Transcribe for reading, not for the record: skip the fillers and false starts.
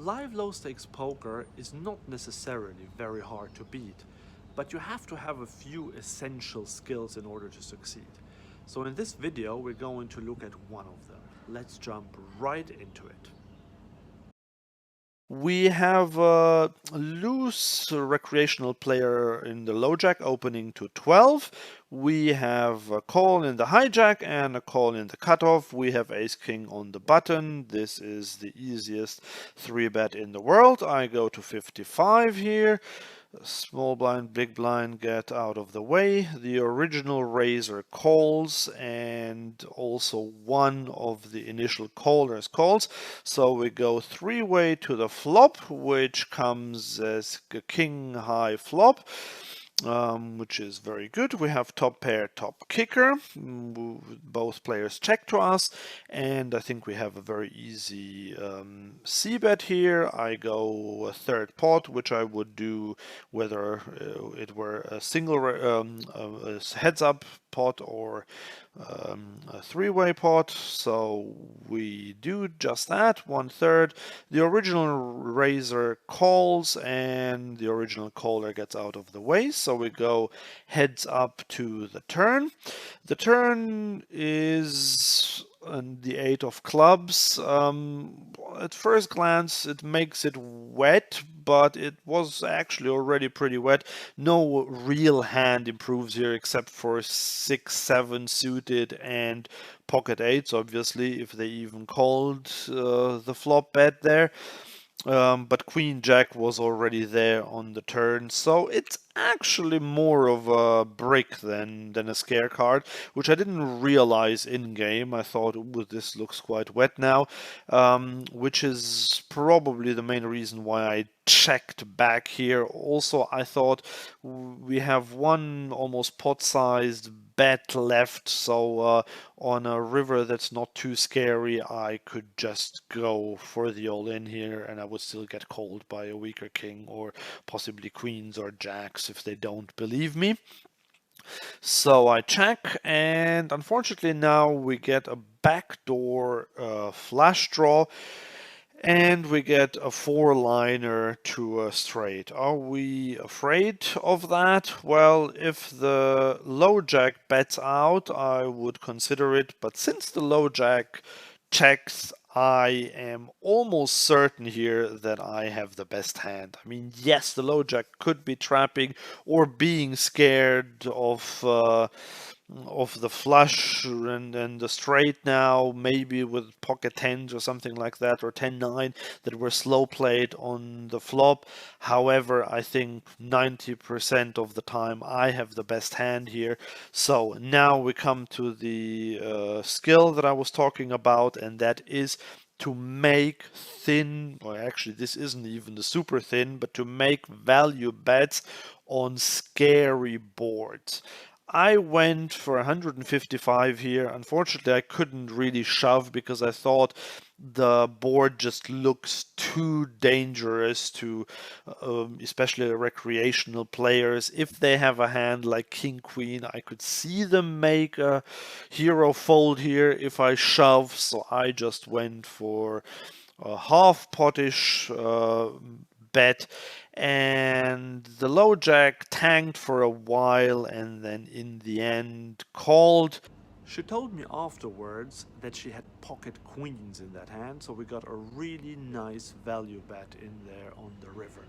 Live low stakes poker is not necessarily very hard to beat, but you have to have a few essential skills in order to succeed. So in this video we're going to look at one of them. Let's jump right into it. We have a loose recreational player in the low jack opening to 12. We have a call in the hijack and a call in the cutoff. We have ace king on the button. This is the easiest 3-bet in the world. I go to 55 here. Small blind, big blind get out of the way. The original raiser calls and also one of the initial callers calls. So we go 3-way to the flop, which comes as a king high flop. Which is very good. We have top pair, top kicker. Both players check to us, and I think we have a very easy c-bet here. I go a third pot, which I would do whether it were a single a heads-up pot or a 3-way pot. So we do just that, 1/3. The original raiser calls and the original caller gets out of the way. So we go heads up to the turn. The turn is the 8 of clubs. At first glance it makes it wet, but it was actually already pretty wet. No real hand improves here except for 6, 7 suited and pocket 8s, obviously, if they even called the flop bet there. But Queen Jack was already there on the turn, so it's actually more of a brick than a scare card, which I didn't realize in game. I thought, ooh, this looks quite wet now, which is probably the main reason why I checked back here. Also, I thought we have one almost pot-sized bet left, so on a river that's not too scary, I could just go for the all-in here, and I would still get called by a weaker king or possibly queens or jacks if they don't believe me. So I check, and unfortunately now we get a backdoor flush draw. And we get a 4-liner to a straight. Are we afraid of that? Well, if the low jack bets out, I would consider it. But since the low jack checks, I am almost certain here that I have the best hand. I mean, yes, the low jack could be trapping or being scared of the flush and the straight now, maybe with pocket 10s or something like that, or 10-9 that were slow played on the flop. However, I think 90% of the time I have the best hand here. So now we come to the skill that I was talking about, and that is to make thin, or actually this isn't even the super thin, but to make value bets on scary boards. I went for 155 here. Unfortunately, I couldn't really shove because I thought the board just looks too dangerous to especially recreational players. If they have a hand like King Queen, I could see them make a hero fold here if I shove, so I just went for a half potish bet, and the low jack tanked for a while and then in the end called. She told me afterwards that she had pocket queens in that hand, so we got a really nice value bet in there on the river.